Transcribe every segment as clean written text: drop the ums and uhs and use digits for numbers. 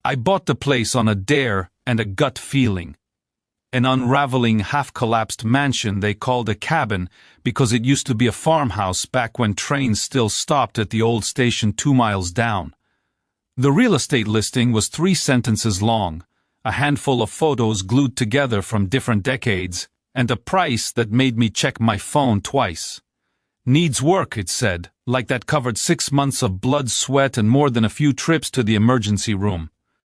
I bought the place on a dare and a gut feeling. An unraveling, half-collapsed mansion they called a cabin because it used to be a farmhouse back when trains still stopped at the old station 2 miles down. The real estate listing was 3 sentences long, a handful of photos glued together from different decades, and a price that made me check my phone twice. Needs work, it said, like that covered 6 months of blood, sweat, and more than a few trips to the emergency room.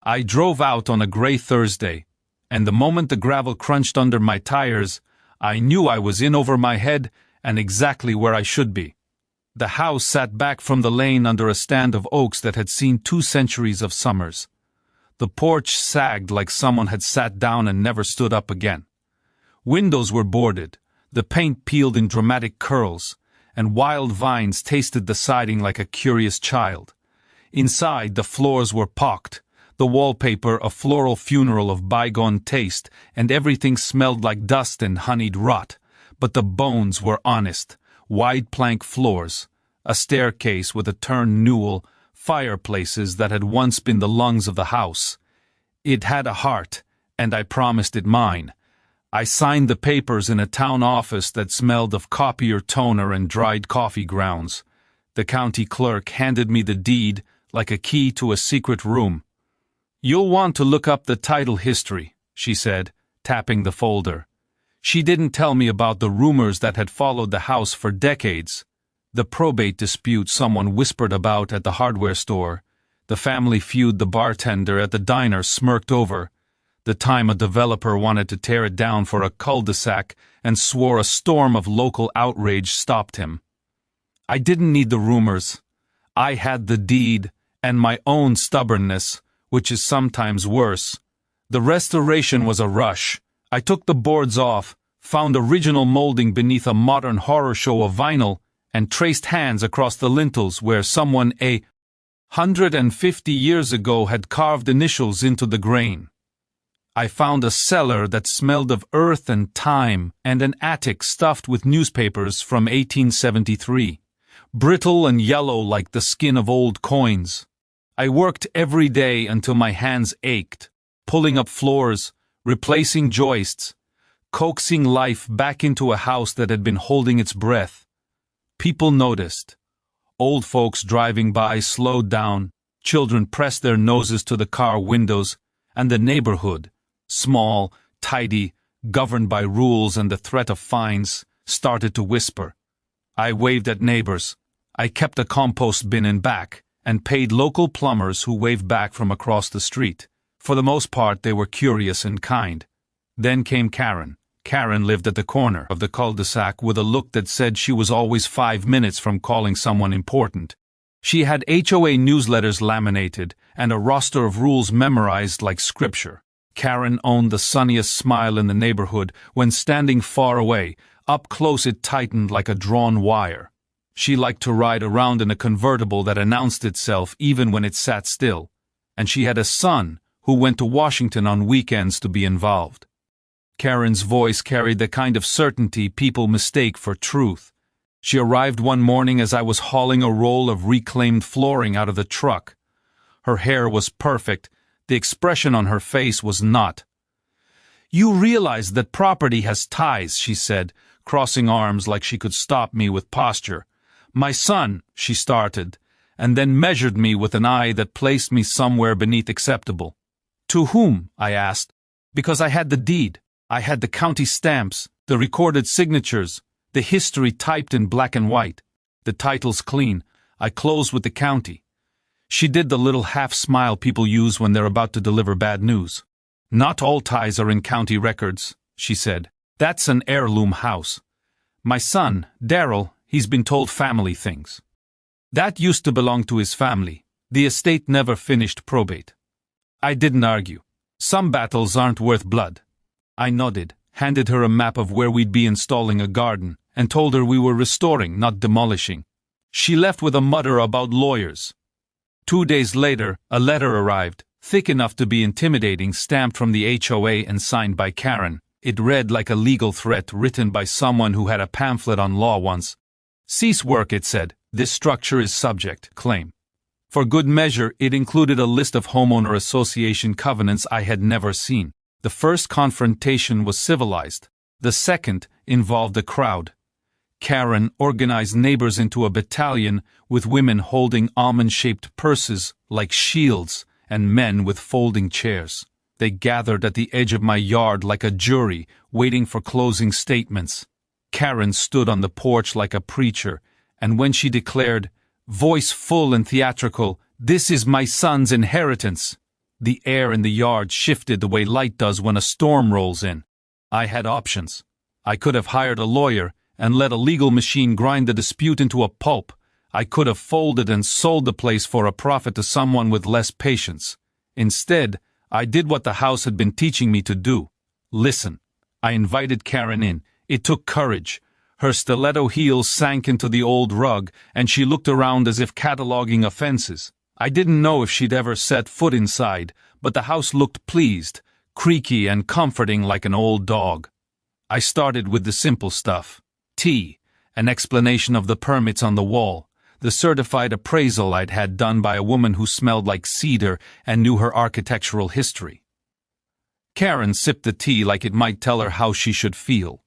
I drove out on a gray Thursday, and the moment the gravel crunched under my tires, I knew I was in over my head and exactly where I should be. The house sat back from the lane under a stand of oaks that had seen 2 centuries of summers. The porch sagged like someone had sat down and never stood up again. Windows were boarded, the paint peeled in dramatic curls, and wild vines tasted the siding like a curious child. Inside, the floors were pocked, the wallpaper a floral funeral of bygone taste, and everything smelled like dust and honeyed rot. But the bones were honest. Wide plank floors, a staircase with a turned newel, fireplaces that had once been the lungs of the house. It had a heart, and I promised it mine. I signed the papers in a town office that smelled of copier toner and dried coffee grounds. The county clerk handed me the deed like a key to a secret room. "You'll want to look up the title history," she said, tapping the folder. She didn't tell me about the rumors that had followed the house for decades. The probate dispute someone whispered about at the hardware store, the family feud the bartender at the diner smirked over, the time a developer wanted to tear it down for a cul-de-sac and swore a storm of local outrage stopped him. I didn't need the rumors. I had the deed and my own stubbornness, which is sometimes worse. The restoration was a rush. I took the boards off, found original molding beneath a modern horror show of vinyl, and traced hands across the lintels where someone 150 years ago had carved initials into the grain. I found a cellar that smelled of earth and time, and an attic stuffed with newspapers from 1873, brittle and yellow like the skin of old coins. I worked every day until my hands ached, pulling up floors, replacing joists, coaxing life back into a house that had been holding its breath. People noticed. Old folks driving by slowed down, children pressed their noses to the car windows, and the neighborhood, small, tidy, governed by rules and the threat of fines, started to whisper. I waved at neighbors. I kept a compost bin in back, and paid local plumbers who waved back from across the street. For the most part, they were curious and kind. Then came Karen. Karen lived at the corner of the cul-de-sac with a look that said she was always 5 minutes from calling someone important. She had HOA newsletters laminated and a roster of rules memorized like scripture. Karen owned the sunniest smile in the neighborhood when standing far away. Up close it tightened like a drawn wire. She liked to ride around in a convertible that announced itself even when it sat still. And she had a son who went to Washington on weekends to be involved. Karen's voice carried the kind of certainty people mistake for truth. She arrived one morning as I was hauling a roll of reclaimed flooring out of the truck. Her hair was perfect. The expression on her face was not. "You realize that property has ties," she said, crossing arms like she could stop me with posture. "My son," she started, and then measured me with an eye that placed me somewhere beneath acceptable. "To whom?" I asked. Because I had the deed. I had the county stamps, the recorded signatures, the history typed in black and white. The title's clean. I closed with the county. She did the little half-smile people use when they're about to deliver bad news. "Not all ties are in county records," she said. "That's an heirloom house. My son, Daryl, he's been told family things. That used to belong to his family. The estate never finished probate." I didn't argue. Some battles aren't worth blood. I nodded, handed her a map of where we'd be installing a garden, and told her we were restoring, not demolishing. She left with a mutter about lawyers. 2 days later, a letter arrived, thick enough to be intimidating, stamped from the HOA and signed by Karen. It read like a legal threat written by someone who had a pamphlet on law once. "Cease work," it said. "This structure is subject, claim." For good measure, it included a list of homeowner association covenants I had never seen. The first confrontation was civilized. The second involved a crowd. Karen organized neighbors into a battalion, with women holding almond-shaped purses like shields and men with folding chairs. They gathered at the edge of my yard like a jury, waiting for closing statements. Karen stood on the porch like a preacher, and when she declared, voice full and theatrical, "This is my son's inheritance," the air in the yard shifted the way light does when a storm rolls in. I had options. I could have hired a lawyer and let a legal machine grind the dispute into a pulp. I could have folded and sold the place for a profit to someone with less patience. Instead, I did what the house had been teaching me to do. Listen. I invited Karen in. It took courage. Her stiletto heels sank into the old rug, and she looked around as if cataloging offenses. I didn't know if she'd ever set foot inside, but the house looked pleased, creaky and comforting like an old dog. I started with the simple stuff. Tea, an explanation of the permits on the wall, the certified appraisal I'd had done by a woman who smelled like cedar and knew her architectural history. Karen sipped the tea like it might tell her how she should feel.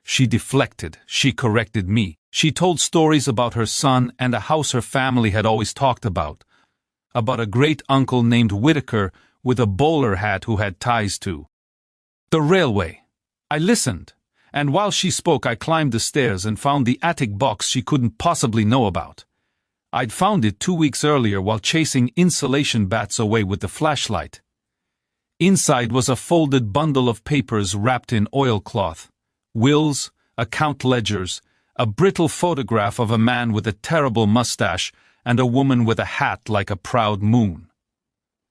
She deflected, she corrected me, she told stories about her son and a house her family had always talked about a great-uncle named Whitaker with a bowler hat who had ties to the railway. I listened, and while she spoke I climbed the stairs and found the attic box she couldn't possibly know about. I'd found it 2 weeks earlier while chasing insulation bats away with the flashlight. Inside was a folded bundle of papers wrapped in oilcloth. Wills, account ledgers, a brittle photograph of a man with a terrible mustache and a woman with a hat like a proud moon.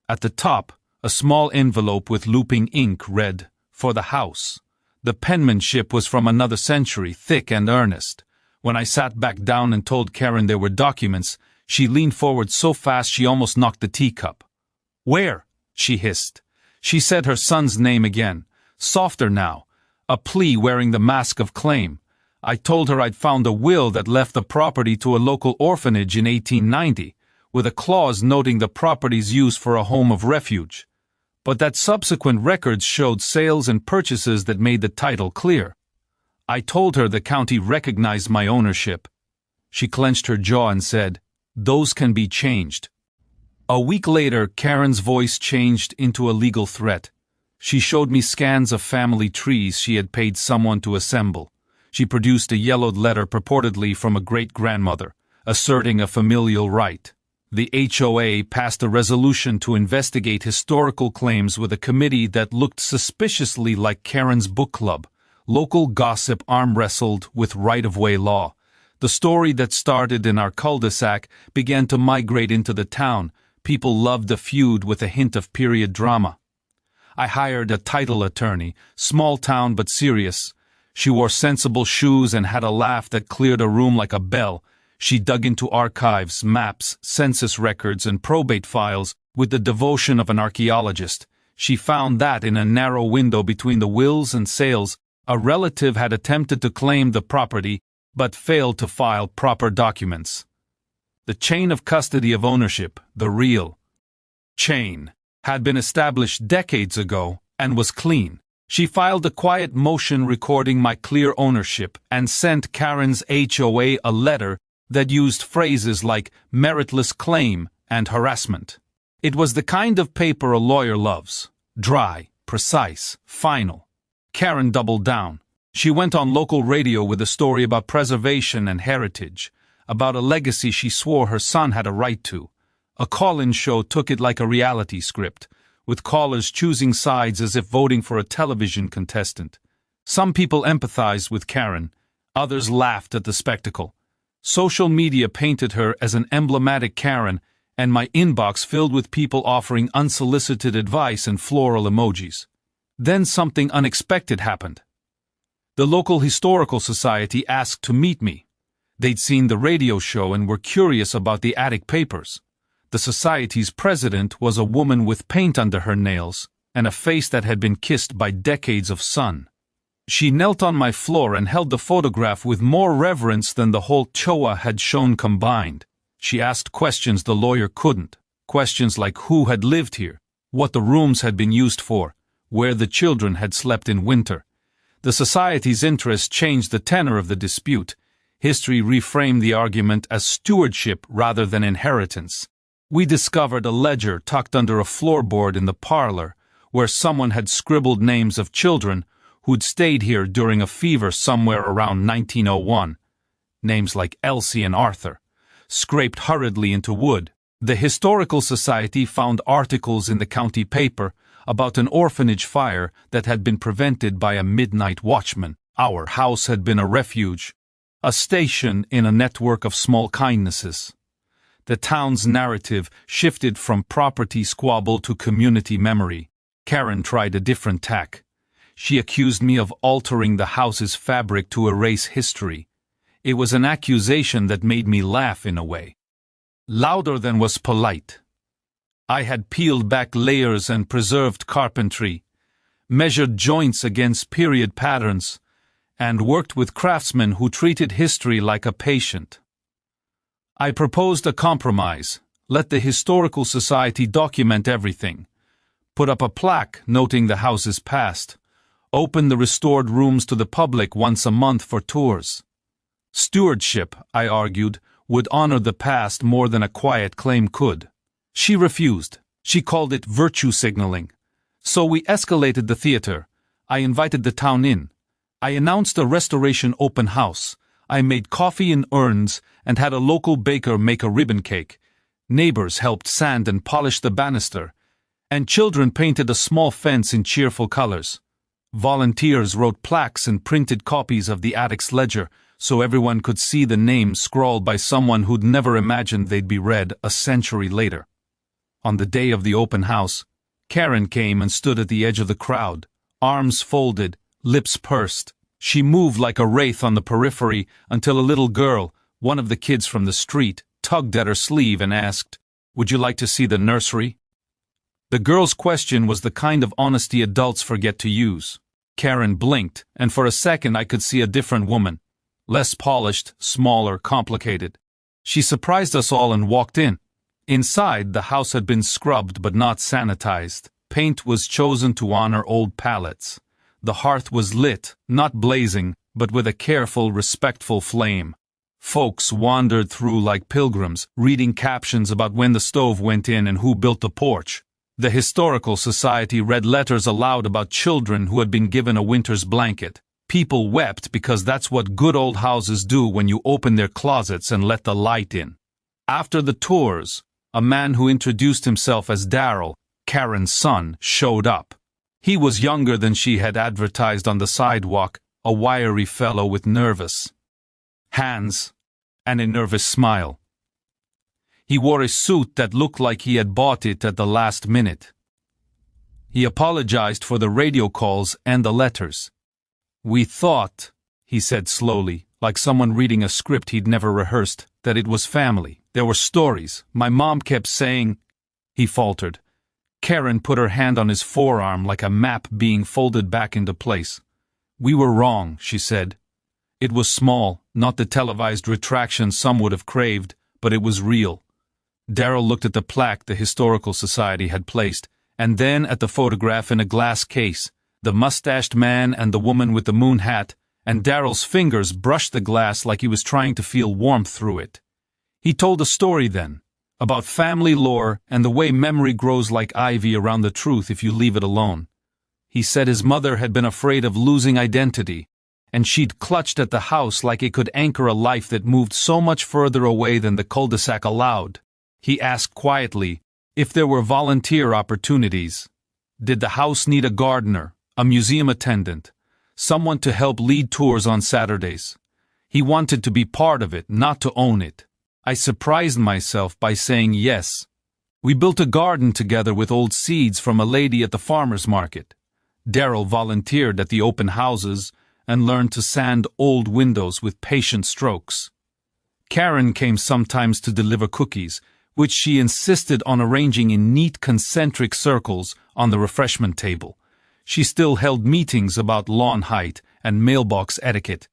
At the top, a small envelope with looping ink read, "For the house." The penmanship was from another century, thick and earnest. When I sat back down and told Karen there were documents, she leaned forward so fast she almost knocked the teacup. "Where?" she hissed. She said her son's name again, softer now, a plea wearing the mask of claim. I told her I'd found a will that left the property to a local orphanage in 1890, with a clause noting the property's use for a home of refuge, but that subsequent records showed sales and purchases that made the title clear. I told her the county recognized my ownership. She clenched her jaw and said, "Those can be changed." A week later, Karen's voice changed into a legal threat. She showed me scans of family trees she had paid someone to assemble. She produced a yellowed letter purportedly from a great-grandmother, asserting a familial right. The HOA passed a resolution to investigate historical claims with a committee that looked suspiciously like Karen's book club. Local gossip arm-wrestled with right-of-way law. The story that started in our cul-de-sac began to migrate into the town. People loved a feud with a hint of period drama. I hired a title attorney, small town but serious. She wore sensible shoes and had a laugh that cleared a room like a bell. She dug into archives, maps, census records, and probate files with the devotion of an archaeologist. She found that in a narrow window between the wills and sales, a relative had attempted to claim the property but failed to file proper documents. The chain of custody of ownership, the real chain, had been established decades ago and was clean. She filed a quiet motion recording my clear ownership and sent Karen's HOA a letter that used phrases like meritless claim and harassment. It was the kind of paper a lawyer loves. Dry, precise, final. Karen doubled down. She went on local radio with a story about preservation and heritage, about a legacy she swore her son had a right to. A call-in show took it like a reality script, with callers choosing sides as if voting for a television contestant. Some people empathized with Karen, others laughed at the spectacle. Social media painted her as an emblematic Karen, and my inbox filled with people offering unsolicited advice and floral emojis. Then something unexpected happened. The local historical society asked to meet me. They'd seen the radio show and were curious about the attic papers. The society's president was a woman with paint under her nails and a face that had been kissed by decades of sun. She knelt on my floor and held the photograph with more reverence than the whole HOA had shown combined. She asked questions the lawyer couldn't. Questions like who had lived here, what the rooms had been used for, where the children had slept in winter. The society's interest changed the tenor of the dispute. History reframed the argument as stewardship rather than inheritance. We discovered a ledger tucked under a floorboard in the parlor, where someone had scribbled names of children who'd stayed here during a fever somewhere around 1901. Names like Elsie and Arthur, scraped hurriedly into wood. The Historical Society found articles in the county paper about an orphanage fire that had been prevented by a midnight watchman. Our house had been a refuge, a station in a network of small kindnesses. The town's narrative shifted from property squabble to community memory. Karen tried a different tack. She accused me of altering the house's fabric to erase history. It was an accusation that made me laugh in a way. Louder than was polite. I had peeled back layers and preserved carpentry, measured joints against period patterns, and worked with craftsmen who treated history like a patient. I proposed a compromise. Let the Historical Society document everything. Put up a plaque noting the house's past. Open the restored rooms to the public once a month for tours. Stewardship, I argued, would honor the past more than a quiet claim could. She refused. She called it virtue signaling. So we escalated the theater. I invited the town in. I announced a restoration open house. I made coffee in urns and had a local baker make a ribbon cake. Neighbors helped sand and polish the banister, and children painted a small fence in cheerful colors. Volunteers wrote plaques and printed copies of the attic's ledger so everyone could see the names scrawled by someone who'd never imagined they'd be read a century later. On the day of the open house, Karen came and stood at the edge of the crowd, arms folded, lips pursed. She moved like a wraith on the periphery until a little girl, one of the kids from the street, tugged at her sleeve and asked, "Would you like to see the nursery?" The girl's question was the kind of honesty adults forget to use. Karen blinked, and for a second I could see a different woman. Less polished, smaller, complicated. She surprised us all and walked in. Inside, the house had been scrubbed but not sanitized. Paint was chosen to honor old palettes. The hearth was lit, not blazing, but with a careful, respectful flame. Folks wandered through like pilgrims, reading captions about when the stove went in and who built the porch. The Historical Society read letters aloud about children who had been given a winter's blanket. People wept because that's what good old houses do when you open their closets and let the light in. After the tours, a man who introduced himself as Daryl, Karen's son, showed up. He was younger than she had advertised on the sidewalk, a wiry fellow with nervous hands and a nervous smile. He wore a suit that looked like he had bought it at the last minute. He apologized for the radio calls and the letters. "We thought," he said slowly, like someone reading a script he'd never rehearsed, "that it was family. There were stories. My mom kept saying—" He faltered. Karen put her hand on his forearm like a map being folded back into place. "We were wrong," she said. It was small, not the televised retraction some would have craved, but it was real. Daryl looked at the plaque the Historical Society had placed, and then at the photograph in a glass case, the mustached man and the woman with the moon hat, and Daryl's fingers brushed the glass like he was trying to feel warmth through it. He told a story then, about family lore and the way memory grows like ivy around the truth if you leave it alone. He said his mother had been afraid of losing identity, and she'd clutched at the house like it could anchor a life that moved so much further away than the cul-de-sac allowed. He asked quietly if there were volunteer opportunities. Did the house need a gardener, a museum attendant, someone to help lead tours on Saturdays? He wanted to be part of it, not to own it. I surprised myself by saying yes. We built a garden together with old seeds from a lady at the farmer's market. Daryl volunteered at the open houses and learned to sand old windows with patient strokes. Karen came sometimes to deliver cookies, which she insisted on arranging in neat concentric circles on the refreshment table. She still held meetings about lawn height and mailbox etiquette.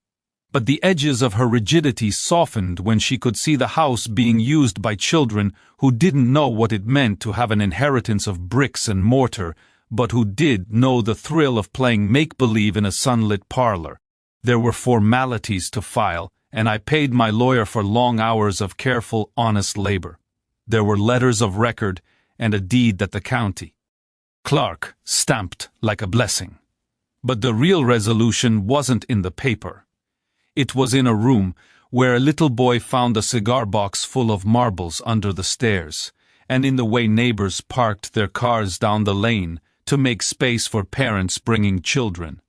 But the edges of her rigidity softened when she could see the house being used by children who didn't know what it meant to have an inheritance of bricks and mortar, but who did know the thrill of playing make-believe in a sunlit parlor. There were formalities to file, and I paid my lawyer for long hours of careful, honest labor. There were letters of record and a deed that the county clerk stamped like a blessing. But the real resolution wasn't in the paper. It was in a room where a little boy found a cigar box full of marbles under the stairs, and in the way neighbors parked their cars down the lane to make space for parents bringing children.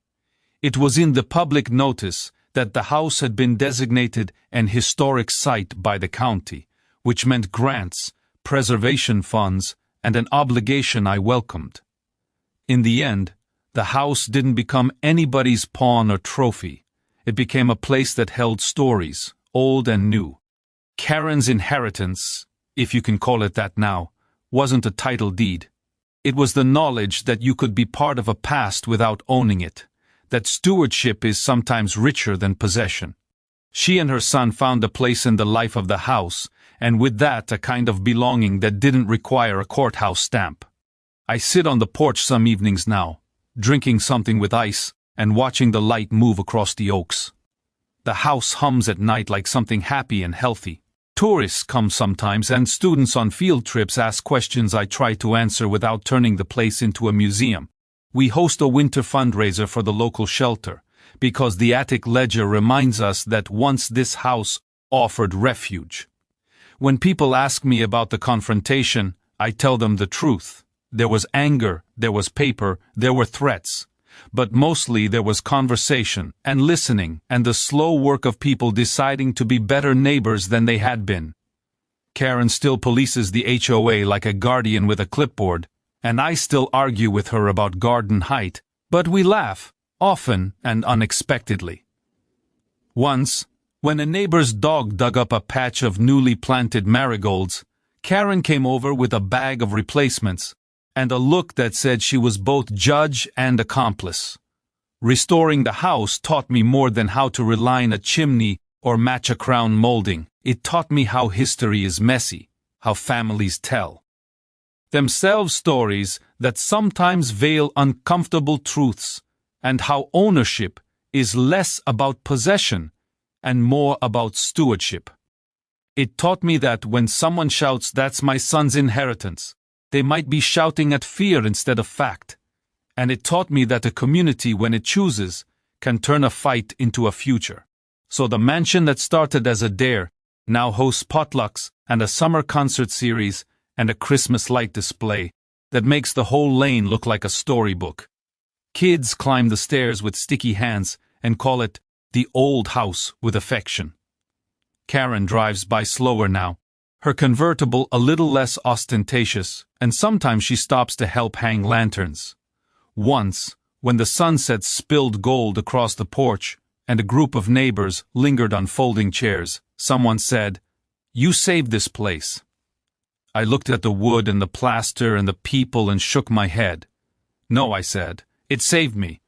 It was in the public notice that the house had been designated an historic site by the county, which meant grants, preservation funds, and an obligation I welcomed. In the end, the house didn't become anybody's pawn or trophy. It became a place that held stories, old and new. Karen's inheritance, if you can call it that now, wasn't a title deed. It was the knowledge that you could be part of a past without owning it, that stewardship is sometimes richer than possession. She and her son found a place in the life of the house, and with that a kind of belonging that didn't require a courthouse stamp. I sit on the porch some evenings now, drinking something with ice, and watching the light move across the oaks. The house hums at night like something happy and healthy. Tourists come sometimes, and students on field trips ask questions I try to answer without turning the place into a museum. We host a winter fundraiser for the local shelter, because the attic ledger reminds us that once this house offered refuge. When people ask me about the confrontation, I tell them the truth. There was anger, there was paper, there were threats. But mostly there was conversation and listening and the slow work of people deciding to be better neighbors than they had been. Karen still polices the HOA like a guardian with a clipboard, and I still argue with her about garden height, but we laugh, often and unexpectedly. Once, when a neighbor's dog dug up a patch of newly planted marigolds, Karen came over with a bag of replacements, and a look that said she was both judge and accomplice. Restoring the house taught me more than how to reline a chimney or match a crown molding. It taught me how history is messy, how families tell themselves stories that sometimes veil uncomfortable truths, and how ownership is less about possession and more about stewardship. It taught me that when someone shouts, "That's my son's inheritance," they might be shouting at fear instead of fact. And it taught me that a community, when it chooses, can turn a fight into a future. So the mansion that started as a dare now hosts potlucks and a summer concert series and a Christmas light display that makes the whole lane look like a storybook. Kids climb the stairs with sticky hands and call it the old house with affection. Karen drives by slower now, her convertible a little less ostentatious, and sometimes she stops to help hang lanterns. Once, when the sunset spilled gold across the porch and a group of neighbors lingered on folding chairs, someone said, "You saved this place." I looked at the wood and the plaster and the people and shook my head. "No," I said, "it saved me.